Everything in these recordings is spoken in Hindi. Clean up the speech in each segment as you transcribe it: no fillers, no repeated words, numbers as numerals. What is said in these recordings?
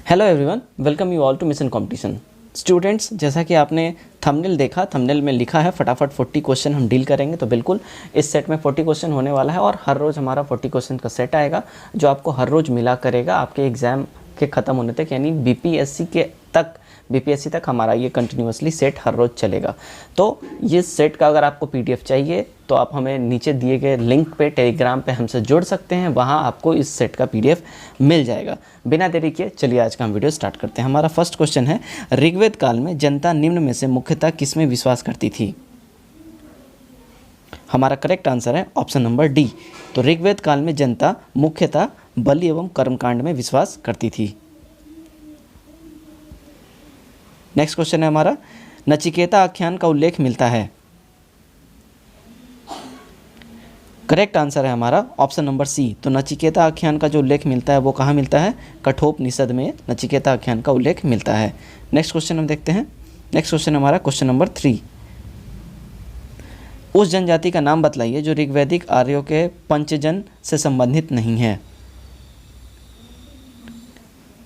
Hello everyone, welcome you all to mission competition. Students, जैसा कि आपने थंबनेल देखा, थंबनेल में लिखा है फटाफट 40 क्वेश्चन हम डील करेंगे। तो बिल्कुल इस सेट में 40 क्वेश्चन होने वाला है और हर रोज़ हमारा 40 क्वेश्चन का सेट आएगा जो आपको हर रोज़ मिला करेगा आपके एग्ज़ाम के ख़त्म होने तक, यानी बीपीएससी तक हमारा ये कंटिन्यूसली सेट हर रोज़ चलेगा। तो ये सेट का अगर आपको पीडीएफ चाहिए तो आप हमें नीचे दिए गए लिंक पे टेलीग्राम पे हमसे जुड़ सकते हैं, वहाँ आपको इस सेट का पीडीएफ मिल जाएगा। बिना देरी किए चलिए आज का हम वीडियो स्टार्ट करते हैं। हमारा फर्स्ट क्वेश्चन है, ऋग्वेद काल में जनता निम्न में से मुख्यतः किसमें विश्वास करती थी? हमारा करेक्ट आंसर है ऑप्शन नंबर डी। तो ऋग्वेद काल में जनता मुख्यतः बलि एवं कर्मकांड में विश्वास करती थी। नेक्स्ट क्वेश्चन है हमारा, नचिकेता आख्यान का उल्लेख मिलता है। करेक्ट आंसर है हमारा ऑप्शन नंबर सी। तो नचिकेता आख्यान का जो उल्लेख मिलता है वो कहाँ मिलता है? कठोपनिषद में नचिकेता आख्यान का उल्लेख मिलता है। नेक्स्ट क्वेश्चन हम देखते हैं। नेक्स्ट क्वेश्चन हमारा क्वेश्चन नंबर 3। उस जनजाति का नाम बतलाइए जो ऋग्वैदिक आर्यों के पंचजन से संबंधित नहीं है।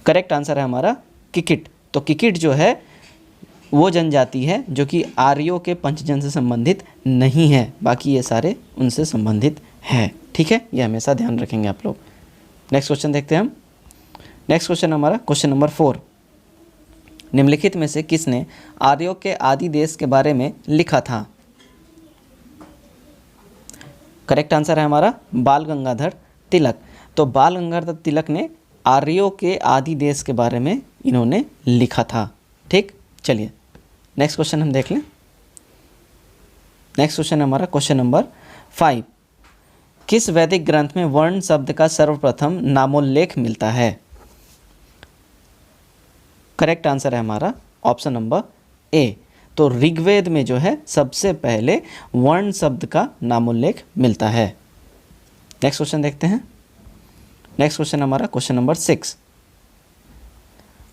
करेक्ट आंसर है हमारा किकिट। तो किकिट जो है वो जनजाति है जो कि आर्यों के पंचजन से संबंधित नहीं है, बाकी ये सारे उनसे संबंधित है। ठीक है, ये हमेशा ध्यान रखेंगे आप लोग। नेक्स्ट क्वेश्चन देखते हैं हम। नेक्स्ट क्वेश्चन हमारा क्वेश्चन नंबर 4। निम्नलिखित में से किसने आर्यों के आदि देश के बारे में लिखा था? करेक्ट आंसर है हमारा बाल गंगाधर तिलक। तो बाल गंगाधर तिलक ने आर्यों के आदि देश के बारे में इन्होंने लिखा था। ठीक, चलिए नेक्स्ट क्वेश्चन हम देख लें। नेक्स्ट क्वेश्चन हमारा क्वेश्चन नंबर 5। किस वैदिक ग्रंथ में वर्ण शब्द का सर्वप्रथम नामोल्लेख मिलता है? करेक्ट आंसर है हमारा ऑप्शन नंबर ए। तो ऋग्वेद में जो है सबसे पहले वर्ण शब्द का नामोल्लेख मिलता है। नेक्स्ट क्वेश्चन देखते हैं। नेक्स्ट क्वेश्चन हमारा क्वेश्चन नंबर 6।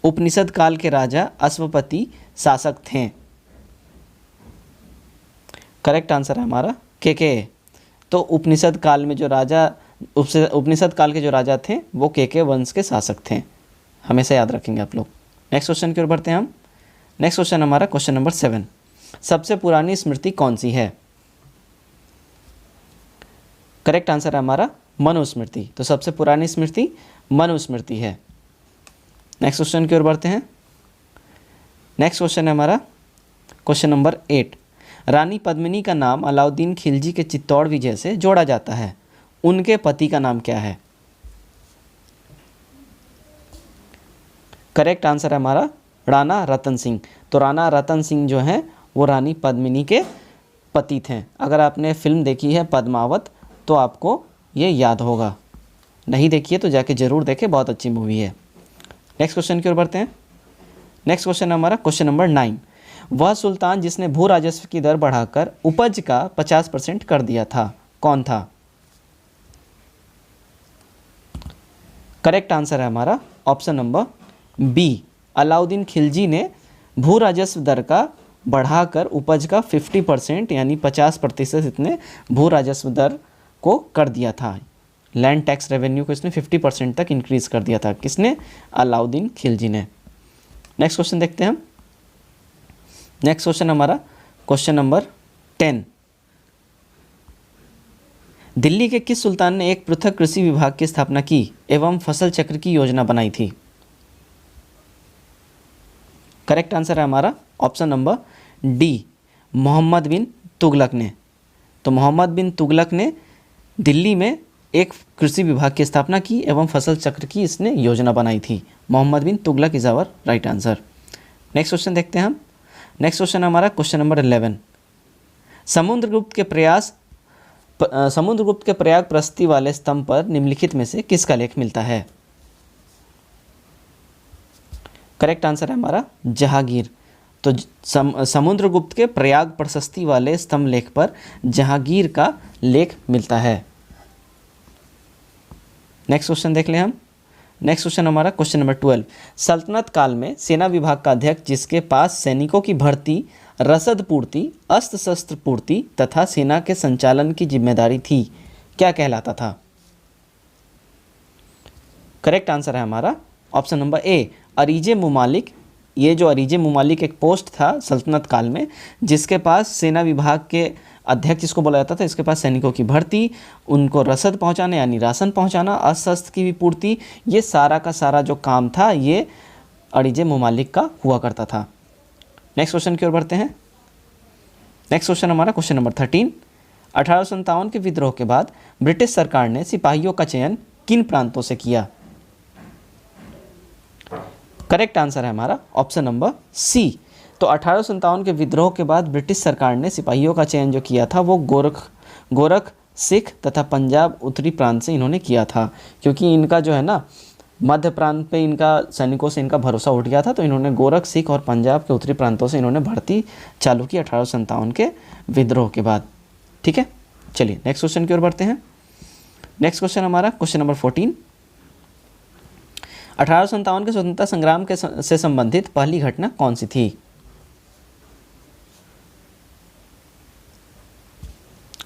उपनिषद काल के राजा अश्वपति शासक थे। करेक्ट आंसर है हमारा के। तो उपनिषद काल में जो राजा उपनिषद काल के जो राजा थे वो के वंश के शासक थे, हमेशा याद रखेंगे आप लोग। नेक्स्ट क्वेश्चन की ओर बढ़ते हैं हम। नेक्स्ट क्वेश्चन हमारा क्वेश्चन नंबर 7। सबसे पुरानी स्मृति कौन सी है? करेक्ट आंसर है हमारा मनुस्मृति। तो सबसे पुरानी स्मृति मनुस्मृति है। नेक्स्ट क्वेश्चन की ओर बढ़ते हैं। नेक्स्ट क्वेश्चन है हमारा क्वेश्चन नंबर 8। रानी पद्मिनी का नाम अलाउद्दीन खिलजी के चित्तौड़ विजय से जोड़ा जाता है, उनके पति का नाम क्या है? करेक्ट आंसर है हमारा राणा रतन सिंह। तो राणा रतन सिंह जो हैं वो रानी पद्मिनी के पति थे। अगर आपने फिल्म देखी है पद्मावत तो आपको ये याद होगा, नहीं देखिए तो जाके ज़रूर देखें, बहुत अच्छी मूवी है। नेक्स्ट क्वेश्चन की ओर बढ़ते हैं। नेक्स्ट क्वेश्चन हमारा क्वेश्चन नंबर 9। वह सुल्तान जिसने भू राजस्व की दर बढ़ाकर उपज का 50% कर दिया था, कौन था? करेक्ट आंसर है हमारा option number B. Alauddin Khilji ने भू राजस्व दर का बढ़ाकर उपज का 50% यानी 50% इतने भू राजस्व दर को कर दिया था। लैंड टैक्स रेवेन्यू को इसने 50% तक इंक्रीज कर दिया था। किसने? अलाउद्दीन खिलजी ने। नेक्स्ट क्वेश्चन देखते हैं हम। नेक्स्ट क्वेश्चन हमारा क्वेश्चन नंबर 10। दिल्ली के किस सुल्तान ने एक पृथक कृषि विभाग की स्थापना की एवं फसल चक्र की योजना बनाई थी? करेक्ट आंसर है हमारा option number D, Mohammad bin Tughlaq ने। तो मोहम्मद बिन तुगलक ने दिल्ली में एक कृषि विभाग की स्थापना की एवं फसल चक्र की इसने योजना बनाई थी। Mohammad bin Tughlaq is our right answer. Next question देखते हैं हम। नेक्स्ट क्वेश्चन हमारा क्वेश्चन नंबर 11। समुद्रगुप्त के प्रयाग प्रस्ती वाले स्तंभ पर निम्नलिखित में से किसका लेख मिलता है? करेक्ट आंसर है हमारा जहांगीर। तो समुद्रगुप्त के प्रयाग प्रशस्ति वाले स्तंभ लेख पर जहांगीर का लेख मिलता है। नेक्स्ट क्वेश्चन देख लें हम। नेक्स्ट क्वेश्चन हमारा क्वेश्चन नंबर 12। सल्तनत काल में सेना विभाग का अध्यक्ष जिसके पास सैनिकों की भर्ती, रसद पूर्ति, अस्त्र शस्त्र पूर्ति तथा सेना के संचालन की जिम्मेदारी थी, क्या कहलाता था? करेक्ट आंसर है हमारा ऑप्शन नंबर ए, अरीजे मुमालिक, ये जो अरीजे मुमालिक एक पोस्ट था सल्तनत काल में, जिसके पास सेना विभाग के अध्यक्ष जिसको बोला जाता था, इसके पास सैनिकों की भर्ती, उनको रसद पहुंचाना यानी राशन पहुंचाना, अस्त्र की भी पूर्ति, ये सारा का सारा जो काम था ये अरीजे मुमालिक का हुआ करता था। नेक्स्ट क्वेश्चन की ओर बढ़ते हैं। नेक्स्ट क्वेश्चन हमारा क्वेश्चन नंबर 13। 1857 के विद्रोह के बाद ब्रिटिश सरकार ने सिपाहियों का चयन किन प्रांतों से किया? करेक्ट आंसर है हमारा ऑप्शन नंबर सी। तो 1857 के विद्रोह के बाद ब्रिटिश सरकार ने सिपाहियों का चयन जो किया था वो गोरख, सिख तथा पंजाब उत्तरी प्रांत से इन्होंने किया था, क्योंकि इनका जो है ना मध्य प्रांत पे इनका सैनिकों से इनका भरोसा उठ गया था, तो इन्होंने गोरख, सिख और पंजाब के उत्तरी प्रांतों से इन्होंने भर्ती चालू की 1857 के विद्रोह के बाद। ठीक है, चलिए नेक्स्ट क्वेश्चन की ओर बढ़ते हैं। नेक्स्ट क्वेश्चन हमारा क्वेश्चन नंबर 14। 1857 के स्वतंत्रता संग्राम से संबंधित पहली घटना कौन सी थी?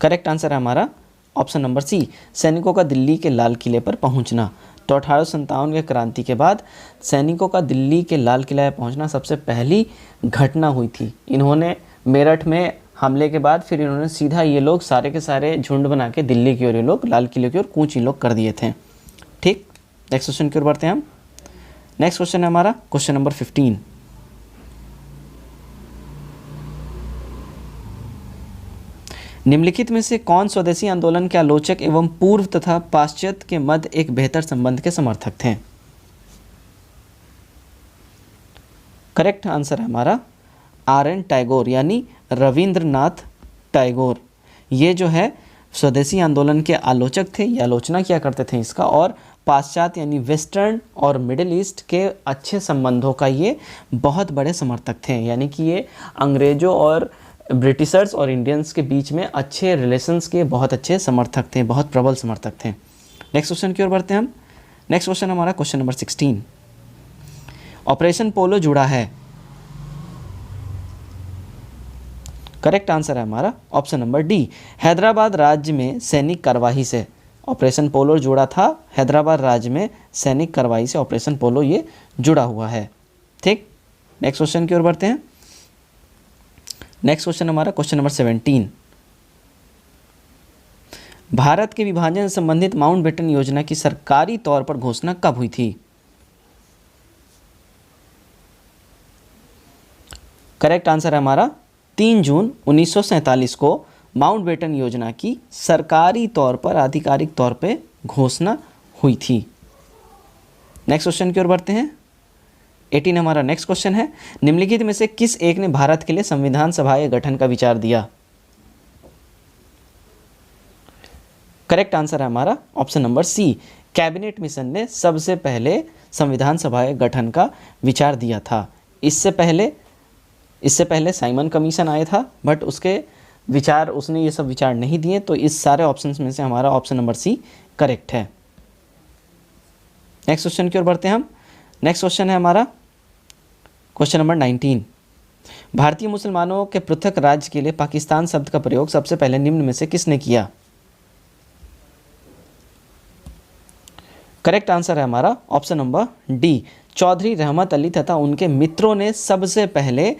करेक्ट आंसर है हमारा ऑप्शन नंबर सी, सैनिकों का दिल्ली के लाल किले पर पहुंचना। तो 1857 के क्रांति के बाद सैनिकों का दिल्ली के लाल किला पर पहुंचना सबसे पहली घटना हुई थी। इन्होंने मेरठ में हमले के बाद फिर इन्होंने सीधा ये लोग सारे के सारे झुंड बना के दिल्ली की ओर ये लोग लाल किले की ओर कूच ये लोग कर दिए थे। ठीक, नेक्स्ट क्वेश्चन की ओर बढ़ते हैं हम। नेक्स्ट क्वेश्चन है हमारा क्वेश्चन नंबर 15। निम्नलिखित में से कौन स्वदेशी आंदोलन के आलोचक एवं पूर्व तथा पाश्चात्य के मध्य एक बेहतर संबंध के समर्थक थे? करेक्ट आंसर है हमारा आर.एन. टैगोर यानी रविंद्रनाथ टैगोर। ये जो है स्वदेशी आंदोलन के आलोचक थे, ये आलोचना किया करते थे इसका, और पाश्चात्य यानी वेस्टर्न और मिडिल ईस्ट के अच्छे संबंधों का ये बहुत बड़े समर्थक थे। यानी कि ये अंग्रेज़ों और ब्रिटिशर्स और इंडियंस के बीच में अच्छे रिलेशंस के बहुत अच्छे समर्थक थे, बहुत प्रबल समर्थक थे। नेक्स्ट क्वेश्चन की ओर बढ़ते हैं हम। नेक्स्ट क्वेश्चन हमारा क्वेश्चन नंबर 16। ऑपरेशन पोलो जुड़ा है। करेक्ट आंसर है हमारा ऑप्शन नंबर डी, हैदराबाद राज्य में सैनिक कार्यवाही से। ऑपरेशन पोलो जुड़ा था हैदराबाद राज्य में सैनिक कार्यवाही से, ऑपरेशन पोलो ये जुड़ा हुआ है। ठीक, नेक्स्ट क्वेश्चन की ओर बढ़ते हैं। नेक्स्ट क्वेश्चन हमारा क्वेश्चन नंबर 17। भारत के विभाजन से संबंधित माउंटबेटन योजना की सरकारी तौर पर घोषणा कब हुई थी? करेक्ट आंसर है हमारा 3 जून 1947 को माउंटबेटन योजना की सरकारी तौर पर आधिकारिक तौर पे घोषणा हुई थी। नेक्स्ट क्वेश्चन की ओर बढ़ते हैं। 18 हमारा नेक्स्ट क्वेश्चन है, निम्नलिखित में से किस एक ने भारत के लिए संविधान सभा के गठन का विचार दिया? करेक्ट आंसर है हमारा option number C, cabinet mission ने सबसे पहले संविधान सभा के गठन का विचार दिया था। इससे पहले साइमन कमीशन आया था, बट उसने ये सब विचार नहीं दिए, तो इस सारे ऑप्शंस में से हमारा ऑप्शन नंबर सी करेक्ट है। नेक्स्ट क्वेश्चन की ओर बढ़ते हैं हम। नेक्स्ट क्वेश्चन है हमारा क्वेश्चन नंबर 19। भारतीय मुसलमानों के पृथक राज्य के लिए पाकिस्तान शब्द का प्रयोग सबसे पहले निम्न में से किसने किया? करेक्ट आंसर है हमारा ऑप्शन नंबर डी, चौधरी रहमत अली तथा उनके मित्रों ने सबसे पहले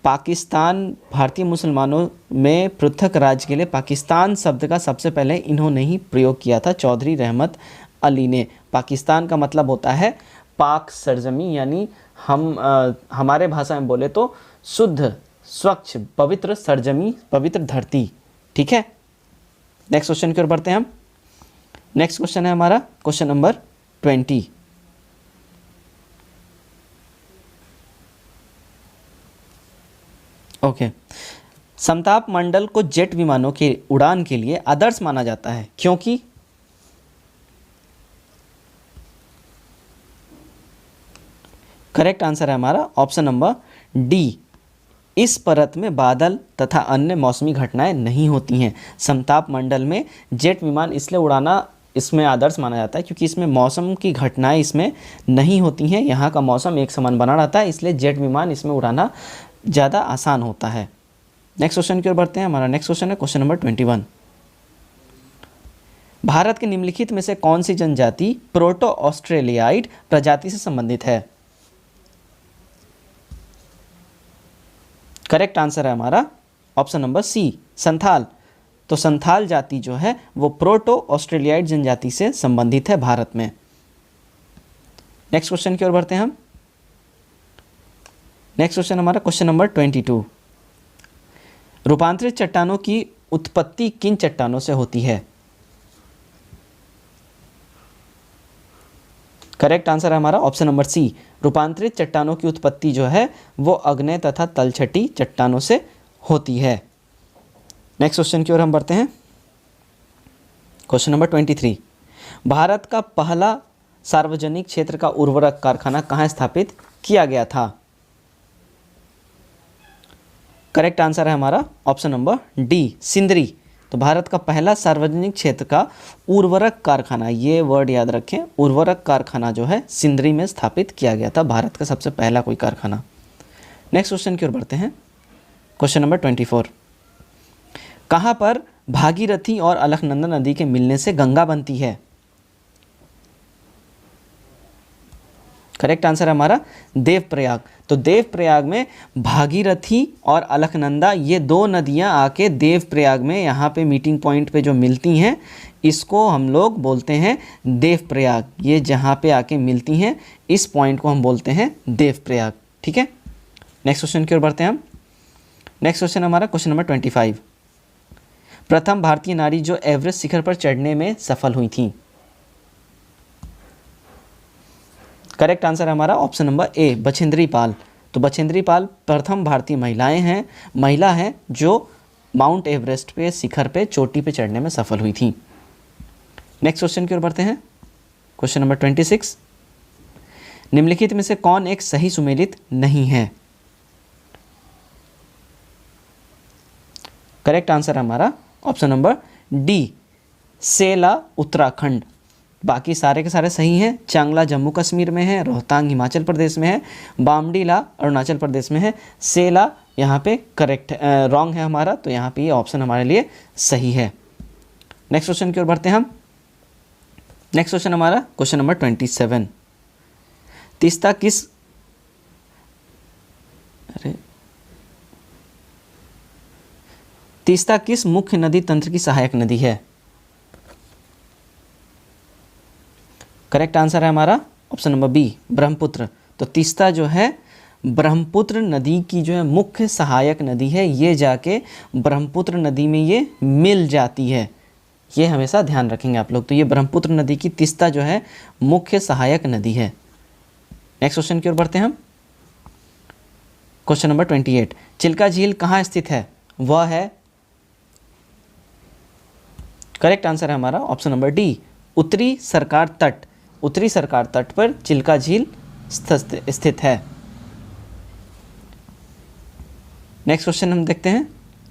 भारतीय मुसलमानों में पृथक राज्य के लिए पाकिस्तान शब्द का सबसे पहले इन्होंने ही प्रयोग किया था, चौधरी रहमत अली ने। पाकिस्तान का मतलब होता है पाक सरजमी, यानी हमारे भाषा में बोले तो शुद्ध, स्वच्छ, पवित्र सरजमी, पवित्र धरती। ठीक है, नेक्स्ट क्वेश्चन की ओर बढ़ते हैं हम। नेक्स्ट क्वेश्चन है हमारा क्वेश्चन नंबर 20। ओके, समताप मंडल को जेट विमानों की उड़ान के लिए आदर्श माना जाता है, क्योंकि? करेक्ट आंसर है हमारा ऑप्शन नंबर डी, इस परत में बादल तथा अन्य मौसमी घटनाएं नहीं होती हैं। समताप मंडल में जेट विमान इसलिए उड़ाना इसमें आदर्श माना जाता है क्योंकि इसमें मौसम की घटनाएं इसमें नहीं होती हैं, यहाँ का मौसम एक समान बना रहता है, इसलिए जेट विमान इसमें उड़ाना ज़्यादा आसान होता है। नेक्स्ट क्वेश्चन की ओर बढ़ते हैं। हमारा नेक्स्ट क्वेश्चन है क्वेश्चन नंबर 21। भारत के निम्नलिखित में से कौन सी जनजाति प्रोटो ऑस्ट्रेलियाइड प्रजाति से संबंधित है? करेक्ट आंसर है हमारा ऑप्शन नंबर सी, संथाल। तो संथाल जाति जो है वो प्रोटो ऑस्ट्रेलियाइड जनजाति से संबंधित है भारत में। नेक्स्ट क्वेश्चन की ओर बढ़ते हैं हम। नेक्स्ट क्वेश्चन हमारा क्वेश्चन नंबर 22। रूपांतरित चट्टानों की उत्पत्ति किन चट्टानों से होती है? करेक्ट आंसर है हमारा ऑप्शन नंबर सी, रूपांतरित चट्टानों की उत्पत्ति जो है वो अग्नेय तथा तलछटी चट्टानों से होती है। नेक्स्ट क्वेश्चन की ओर हम बढ़ते हैं। Question number 23। भारत का पहला सार्वजनिक क्षेत्र का उर्वरक कारखाना कहाँ स्थापित किया गया था? करेक्ट आंसर है हमारा ऑप्शन नंबर डी, सिंदरी। तो भारत का पहला सार्वजनिक क्षेत्र का उर्वरक कारखाना, ये वर्ड याद रखें, उर्वरक कारखाना जो है सिंदरी में स्थापित किया गया था, भारत का सबसे पहला कोई कारखाना। नेक्स्ट क्वेश्चन की ओर बढ़ते हैं। Question number 24। कहाँ पर भागीरथी और अलकनंदा नदी के मिलने से गंगा बनती है? करेक्ट आंसर है हमारा देवप्रयाग। तो देवप्रयाग में भागीरथी और अलकनंदा ये दो नदियां आके देवप्रयाग में यहाँ पे मीटिंग पॉइंट पे जो मिलती हैं, इसको हम लोग बोलते हैं देवप्रयाग। ये जहाँ पे आके मिलती हैं इस पॉइंट को हम बोलते हैं देवप्रयाग। ठीक है, नेक्स्ट क्वेश्चन की ओर बढ़ते हैं हम। नेक्स्ट क्वेश्चन हमारा क्वेश्चन नंबर 25। प्रथम भारतीय नारी जो एवरेस्ट शिखर पर चढ़ने में सफल हुई थी? करेक्ट आंसर है हमारा option number A, Bachendri Pal. तो बछेंद्री पाल प्रथम भारतीय महिला हैं जो माउंट एवरेस्ट पे शिखर पे चोटी पे चढ़ने में सफल हुई थी। नेक्स्ट क्वेश्चन की ओर बढ़ते हैं। Question number 26। निम्नलिखित में से कौन एक सही सुमेलित नहीं है? करेक्ट आंसर है हमारा ऑप्शन नंबर डी, सेला उत्तराखंड। बाकी सारे के सारे सही हैं। चांगला जम्मू कश्मीर में है, रोहतांग हिमाचल प्रदेश में है, बामडीला अरुणाचल प्रदेश में है, सेला यहाँ पे करेक्ट रॉन्ग है हमारा, तो यहाँ पे ये ऑप्शन हमारे लिए सही है। नेक्स्ट क्वेश्चन की ओर बढ़ते हैं हम। नेक्स्ट क्वेश्चन हमारा क्वेश्चन नंबर 27। तीस्ता किस मुख्य नदी तंत्र की सहायक नदी है? करेक्ट आंसर है हमारा ऑप्शन नंबर बी, ब्रह्मपुत्र। तो तीस्ता जो है ब्रह्मपुत्र नदी की जो है मुख्य सहायक नदी है, ये जाके ब्रह्मपुत्र नदी में ये मिल जाती है, ये हमेशा ध्यान रखेंगे आप लोग। तो ये ब्रह्मपुत्र नदी की तीस्ता जो है मुख्य सहायक नदी है। नेक्स्ट क्वेश्चन की ओर बढ़ते हैं हम। Question number 28। चिल्का झील कहाँ स्थित है? वह है, करेक्ट आंसर है हमारा ऑप्शन नंबर डी, उत्तरी सरकार तट। उत्तरी सरकार तट पर चिल्का झील स्थित है। नेक्स्ट क्वेश्चन हम देखते हैं।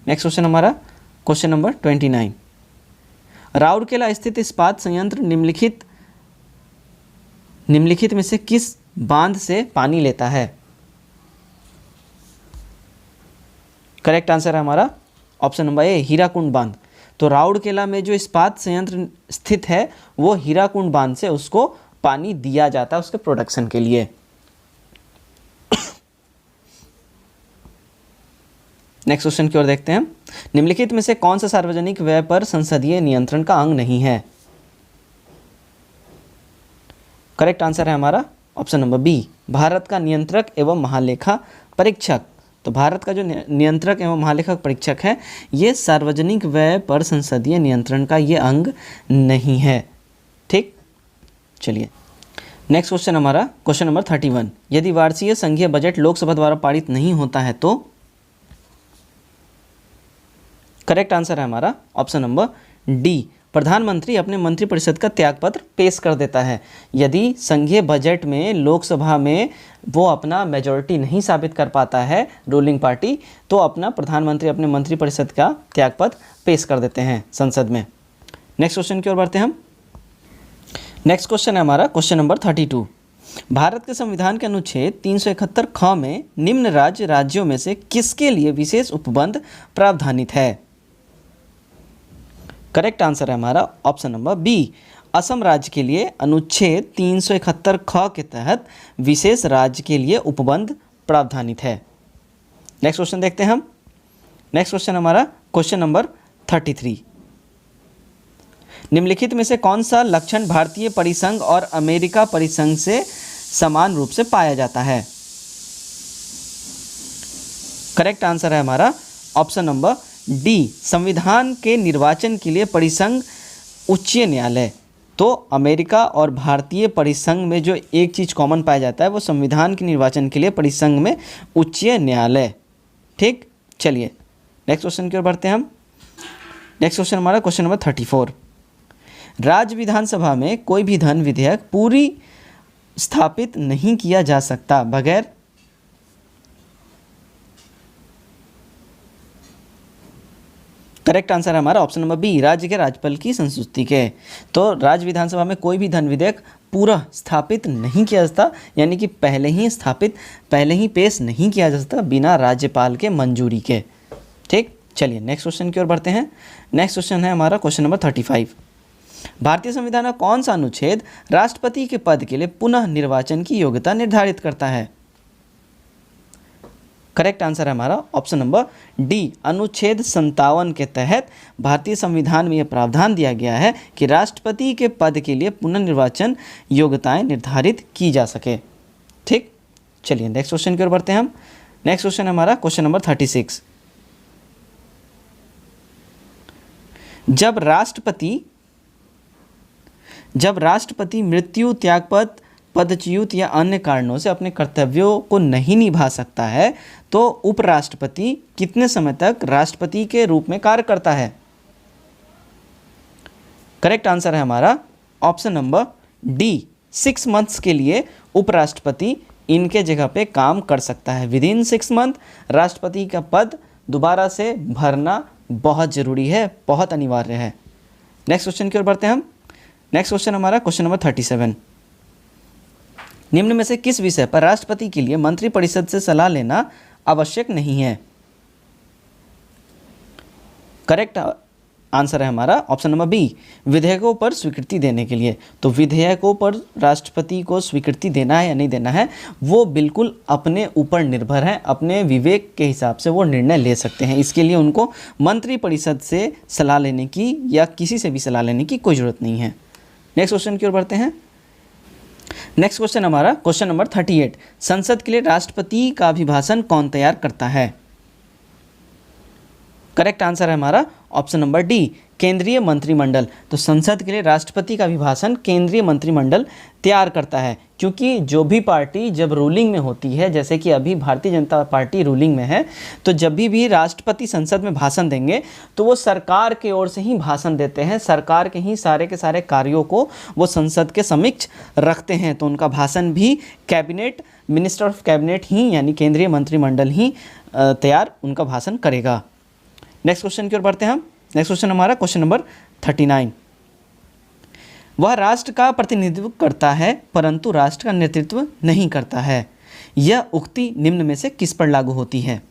नेक्स्ट क्वेश्चन हमारा क्वेश्चन नंबर 29। राउरकेला स्थित इस्पात संयंत्र निम्नलिखित में से किस बांध से पानी लेता है? करेक्ट आंसर है हमारा ऑप्शन नंबर ए, हीराकुंड बांध। तो राउरकेला में जो इस्पात संयंत्र स्थित है वो हीराकुंड बांध से उसको पानी दिया जाता है उसके प्रोडक्शन के लिए। नेक्स्ट क्वेश्चन की ओर देखते हैं हम। निम्नलिखित में से कौन सा सार्वजनिक व्यय पर संसदीय नियंत्रण का अंग नहीं है? करेक्ट आंसर है हमारा ऑप्शन नंबर बी, भारत का नियंत्रक एवं महालेखा परीक्षक। तो भारत का जो नियंत्रक एवं महालेखक परीक्षक है ये सार्वजनिक व्यय पर संसदीय नियंत्रण का ये अंग नहीं है। ठीक, चलिए नेक्स्ट क्वेश्चन हमारा क्वेश्चन नंबर 31। यदि वार्षिक संघीय बजट लोकसभा द्वारा पारित नहीं होता है तो? करेक्ट आंसर है हमारा ऑप्शन नंबर डी, प्रधानमंत्री अपने मंत्रिपरिषद का त्यागपत्र पेश कर देता है। यदि संघीय बजट में लोकसभा में वो अपना मेजॉरिटी नहीं साबित कर पाता है रूलिंग पार्टी, तो अपना प्रधानमंत्री अपने मंत्रिपरिषद का त्यागपत्र पेश कर देते हैं संसद में। नेक्स्ट क्वेश्चन की ओर बढ़ते हैं हम। नेक्स्ट क्वेश्चन है हमारा क्वेश्चन नंबर 32। भारत के संविधान के अनुच्छेद 371 ख में निम्न राज्यों में से किसके लिए विशेष उपबंध प्रावधानित है? करेक्ट आंसर है हमारा ऑप्शन नंबर बी, असम राज्य के लिए अनुच्छेद 371 ख के तहत विशेष राज्य के लिए उपबंध प्रावधानित है। नेक्स्ट क्वेश्चन देखते हैं हम। नेक्स्ट क्वेश्चन हमारा क्वेश्चन नंबर 33। निम्नलिखित में से कौन सा लक्षण भारतीय परिसंघ और अमेरिका परिसंघ से समान रूप से पाया जाता है? करेक्ट आंसर है हमारा ऑप्शन नंबर डी, संविधान के निर्वाचन के लिए परिसंघ उच्च न्यायालय। तो अमेरिका और भारतीय परिसंघ में जो एक चीज़ कॉमन पाया जाता है वो संविधान के निर्वाचन के लिए परिसंघ में उच्च न्यायालय। ठीक, चलिए नेक्स्ट क्वेश्चन की ओर बढ़ते हैं हम। नेक्स्ट क्वेश्चन हमारा क्वेश्चन नंबर 34। राज्य विधानसभा में कोई भी धन विधेयक पूरी स्थापित नहीं किया जा सकता बगैर करेक्ट आंसर है हमारा ऑप्शन नंबर बी, राज्य के राज्यपाल की संस्तुति के। तो राज्य विधानसभा में कोई भी धन विधेयक पूरा स्थापित नहीं किया जाता, यानी कि पहले ही पेश नहीं किया जा सकता बिना राज्यपाल के मंजूरी के। ठीक, चलिए नेक्स्ट क्वेश्चन की ओर बढ़ते हैं। नेक्स्ट क्वेश्चन है हमारा क्वेश्चन नंबर 35। भारतीय संविधान का कौन सा अनुच्छेद राष्ट्रपति के पद के लिए पुनः निर्वाचन की योग्यता निर्धारित करता है? करेक्ट आंसर है हमारा ऑप्शन नंबर डी, अनुच्छेद 57 के तहत भारतीय संविधान में यह प्रावधान दिया गया है कि राष्ट्रपति के पद के लिए पुनर्निर्वाचन योग्यताएं निर्धारित की जा सके। ठीक, चलिए नेक्स्ट क्वेश्चन की ओर बढ़ते हैं हम। नेक्स्ट क्वेश्चन हमारा क्वेश्चन नंबर 36। जब राष्ट्रपति मृत्यु, त्यागपत्र, पदच्युत या अन्य कारणों से अपने कर्तव्यों को नहीं निभा सकता है तो उपराष्ट्रपति कितने समय तक राष्ट्रपति के रूप में कार्य करता है? करेक्ट आंसर है हमारा ऑप्शन नंबर डी, 6 मंथ्स के लिए उपराष्ट्रपति इनके जगह पे काम कर सकता है। विद इन 6 मंथ राष्ट्रपति का पद दोबारा से भरना बहुत ज़रूरी है, बहुत अनिवार्य है। नेक्स्ट क्वेश्चन की ओर बढ़ते हैं हम। नेक्स्ट क्वेश्चन हमारा क्वेश्चन नंबर 37। निम्न में से किस विषय पर राष्ट्रपति के लिए मंत्रिपरिषद से सलाह लेना आवश्यक नहीं है? करेक्ट आंसर है हमारा ऑप्शन नंबर बी, विधेयकों पर स्वीकृति देने के लिए। तो विधेयकों पर राष्ट्रपति को स्वीकृति देना है या नहीं देना है वो बिल्कुल अपने ऊपर निर्भर है, अपने विवेक के हिसाब से वो निर्णय ले सकते हैं। इसके लिए उनको मंत्रिपरिषद से सलाह लेने की या किसी से भी सलाह लेने की कोई ज़रूरत नहीं है। नेक्स्ट क्वेश्चन की ओर बढ़ते हैं। नेक्स्ट क्वेश्चन हमारा क्वेश्चन नंबर 38। संसद के लिए राष्ट्रपति का अभिभाषण कौन तैयार करता है? करेक्ट आंसर है हमारा ऑप्शन नंबर डी, केंद्रीय मंत्रिमंडल। तो संसद के लिए राष्ट्रपति का अभिभाषण केंद्रीय मंत्रिमंडल तैयार करता है, क्योंकि जो भी पार्टी जब रूलिंग में होती है, जैसे कि अभी भारतीय जनता पार्टी रूलिंग में है, तो जब भी राष्ट्रपति संसद में भाषण देंगे तो वो सरकार की ओर से ही भाषण देते हैं, सरकार के ही सारे के सारे कार्यों को वो संसद के समक्ष रखते हैं। तो उनका भाषण भी कैबिनेट, मिनिस्टर ऑफ कैबिनेट ही यानी केंद्रीय मंत्रिमंडल ही तैयार उनका भाषण करेगा। नेक्स्ट क्वेश्चन की ओर बढ़ते हैं हम। नेक्स्ट क्वेश्चन हमारा क्वेश्चन नंबर 39। वह राष्ट्र का प्रतिनिधित्व करता है परंतु राष्ट्र का नेतृत्व नहीं करता है। यह उक्ति निम्न में से किस पर लागू होती है?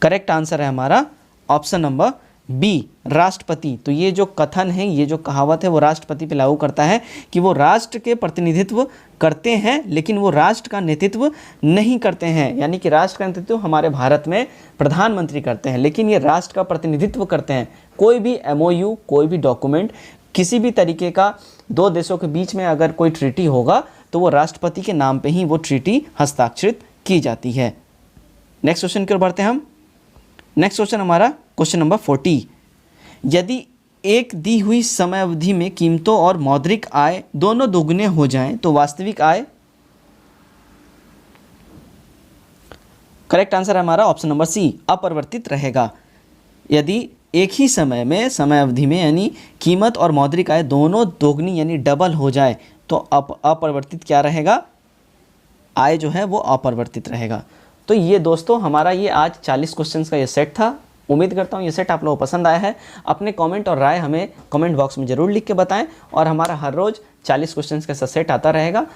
करेक्ट आंसर है हमारा ऑप्शन नंबर बी, राष्ट्रपति। तो ये जो कथन है, ये जो कहावत है वो राष्ट्रपति पे लागू करता है कि वो राष्ट्र के प्रतिनिधित्व करते हैं लेकिन वो राष्ट्र का नेतृत्व नहीं करते हैं। यानी कि राष्ट्र का नेतृत्व हमारे भारत में प्रधानमंत्री करते हैं, लेकिन ये राष्ट्र का प्रतिनिधित्व करते हैं। कोई भी MOU, कोई भी डॉक्यूमेंट, किसी भी तरीके का दो देशों के बीच में अगर कोई ट्रीटी होगा तो वो राष्ट्रपति के नाम पे ही वो ट्रीटी हस्ताक्षरित की जाती है। नेक्स्ट क्वेश्चन की ओर बढ़ते हैं हम। नेक्स्ट क्वेश्चन हमारा क्वेश्चन नंबर 40। यदि एक दी हुई समय अवधि में कीमतों और मौद्रिक आय दोनों दोगुने हो जाएं तो वास्तविक आय? करेक्ट आंसर है हमारा ऑप्शन नंबर सी, अपरिवर्तित रहेगा। यदि एक ही समय अवधि में यानी कीमत और मौद्रिक आय दोनों दोगुनी यानी डबल हो जाए तो अपरिवर्तित क्या रहेगा? आय जो है वो अपरिवर्तित रहेगा। तो ये दोस्तों हमारा ये आज 40 क्वेश्चंस का ये सेट था। उम्मीद करता हूँ ये सेट आप लोगों को पसंद आया है। अपने कमेंट और राय हमें कमेंट बॉक्स में ज़रूर लिख के बताएं और हमारा हर रोज़ 40 क्वेश्चंस का सेट आता रहेगा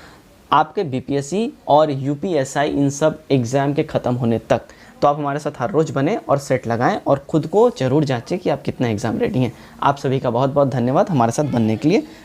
आपके BPSC और UPSI इन सब एग्ज़ाम के ख़त्म होने तक। तो आप हमारे साथ हर रोज़ बने और सेट लगाएं और ख़ुद को ज़रूर जांचें कि आप कितना एग्ज़ाम रेडी हैं। आप सभी का बहुत बहुत धन्यवाद हमारे साथ बनने के लिए।